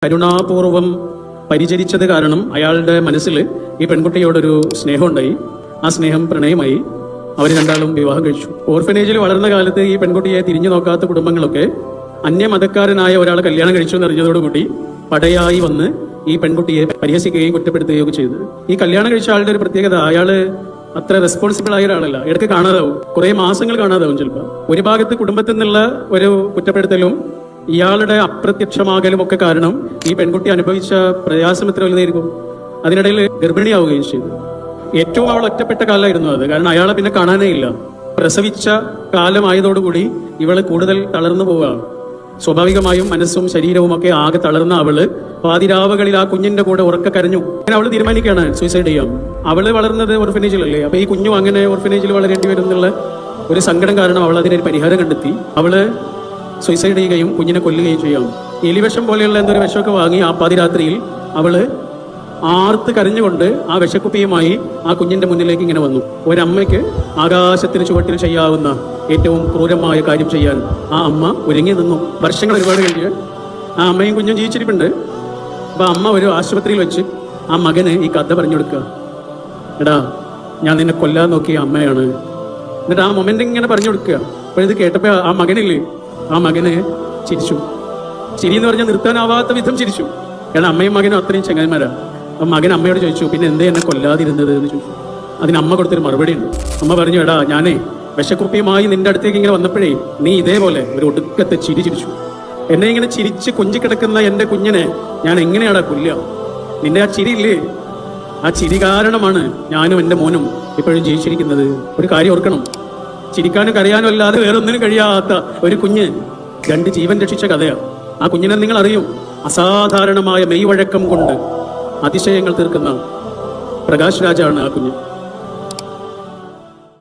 കരുണാപൂർവം പരിചരിച്ചത് കാരണം അയാളുടെ മനസ്സിൽ ഈ പെൺകുട്ടിയോടൊരു സ്നേഹമുണ്ടായി. ആ സ്നേഹം പ്രണയമായി. അവർ രണ്ടാളും വിവാഹം കഴിച്ചു. ഓർഫനേജിൽ വളർന്ന കാലത്ത് ഈ പെൺകുട്ടിയെ തിരിഞ്ഞു നോക്കാത്ത കുടുംബങ്ങളൊക്കെ അന്യമതക്കാരനായ ഒരാളെ കല്യാണം കഴിച്ചു എന്നറിഞ്ഞതോടുകൂടി പടയായി വന്ന് ഈ പെൺകുട്ടിയെ പരിഹസിക്കുകയും കുറ്റപ്പെടുത്തുകയും ഒക്കെ ചെയ്തു. ഈ കല്യാണം കഴിച്ച ആളുടെ ഒരു പ്രത്യേകത, അയാള് അത്ര റെസ്പോൺസിബിൾ ആയ ഒരാളല്ല. ഇടയ്ക്ക് കാണാതാവും, കുറെ മാസങ്ങൾ കാണാതാവും. ചിലപ്പോൾ ഒരു ഭാഗത്ത് കുടുംബത്തിൽ നിന്നുള്ള ഒരു കുറ്റപ്പെടുത്തലും ഇയാളുടെ അപ്രത്യക്ഷമാകലും ഒക്കെ കാരണം ഈ പെൺകുട്ടി അനുഭവിച്ച പ്രയാസം എത്ര വലുതായിരിക്കും. അതിനിടയിൽ ഗർഭിണിയാവുകയും ചെയ്തു. ഏറ്റവും അവൾ ഒറ്റപ്പെട്ട കാലമായിരുന്നു അത്. കാരണം അയാളെ പിന്നെ കാണാനേ ഇല്ല. പ്രസവിച്ച കാലമായതോടുകൂടി ഇവള് കൂടുതൽ തളർന്നു പോവുകയാണ്. സ്വാഭാവികമായും മനസ്സും ശരീരവും ഒക്കെ ആകെ തളർന്ന അവള് പാതിരാവുകളിൽ ആ കുഞ്ഞിന്റെ കൂടെ ഉറക്കെ കരഞ്ഞു. അങ്ങനെ അവള് തീരുമാനിക്കുകയാണ് സൂയിസൈഡ് ചെയ്യാം. അവള് വളർന്നത് ഓർഫനേജിലല്ലേ, അപ്പൊ ഈ കുഞ്ഞും അങ്ങനെ ഓർഫനേജിൽ വളരേണ്ടി വരും എന്നുള്ള ഒരു സങ്കടം കാരണം അവൾ അതിനൊരു പരിഹാരം കണ്ടെത്തി. അവള് സൂയിസൈഡ് ചെയ്യുകയും കുഞ്ഞിനെ കൊല്ലുകയും ചെയ്യാം. എലിവിഷം പോലെയുള്ള എന്തൊരു വിഷമൊക്കെ വാങ്ങി ആ പാതിരാത്രിയിൽ അവള് ആർത്ത് കരഞ്ഞുകൊണ്ട് ആ വിഷക്കുപ്പിയുമായി ആ കുഞ്ഞിന്റെ മുന്നിലേക്ക് ഇങ്ങനെ വന്നു. ഒരമ്മയ്ക്ക് ആകാശത്തിന് ചുവട്ടിൽ ചെയ്യാവുന്ന ഏറ്റവും ക്രൂരമായ കാര്യം ചെയ്യാൻ ആ അമ്മ ഒരുങ്ങി നിന്നു. വർഷങ്ങൾ ഒരുപാട് കഴിഞ്ഞ് ആ അമ്മയും കുഞ്ഞും ജീവിച്ചിരിപ്പുണ്ട്. അപ്പൊ അമ്മ ഒരു ആശുപത്രിയിൽ വെച്ച് ആ മകന് ഈ കഥ പറഞ്ഞു കൊടുക്കുക. എടാ, ഞാൻ നിന്നെ കൊല്ലാൻ നോക്കിയ അമ്മയാണ്. എന്നിട്ട് ആ മൊമെന്റ് ഇങ്ങനെ പറഞ്ഞു കൊടുക്കുക. അപ്പൊ ഇത് കേട്ടപ്പോ ആ മകനില്ലേ, ആ മകന് ചിരിച്ചു. ചിരി എന്ന് പറഞ്ഞാൽ നിർത്താനാവാത്ത വിധം ചിരിച്ചു. കാരണം അമ്മയും മകനും അത്രയും ചങ്ങന്മാരാ. അപ്പൊ മകൻ അമ്മയോട് ചോദിച്ചു, പിന്നെ എന്തേ എന്നെ കൊല്ലാതിരുന്നത് എന്ന് ചോദിച്ചു. അതിന് അമ്മ കൊടുത്തൊരു മറുപടി ഉണ്ട്. അമ്മ പറഞ്ഞു, എടാ, ഞാനേ വിഷക്കുപ്പിയുമായി നിന്റെ അടുത്തേക്ക് ഇങ്ങനെ വന്നപ്പോഴേ നീ ഇതേപോലെ ഒരു ഒടുക്കത്തെ ചിരി ചിരിച്ചു. എന്നെ ഇങ്ങനെ ചിരിച്ച് കൊഞ്ചിക്കിടക്കുന്ന എന്റെ കുഞ്ഞിനെ ഞാൻ എങ്ങനെയാടാ കൊല്ലുക? നിന്റെ ആ ചിരിയില്ലേ, ആ ചിരി കാരണമാണ് ഞാനും എൻ്റെ മോനും ഇപ്പോഴും ജീവിച്ചിരിക്കുന്നത്. ഒരു കാര്യം ഓർക്കണം, ചിരിക്കാനും കരയാനും അല്ലാതെ വേറൊന്നിനും കഴിയാത്ത ഒരു കുഞ്ഞ് 2 ജീവൻ രക്ഷിച്ച കഥയാണ്. ആ കുഞ്ഞിനെ നിങ്ങൾ അറിയും. അസാധാരണമായ മെയ്വഴക്കം കൊണ്ട് അതിശയങ്ങൾ തീർക്കുന്ന പ്രകാശ് രാജാണ് ആ കുഞ്ഞ്.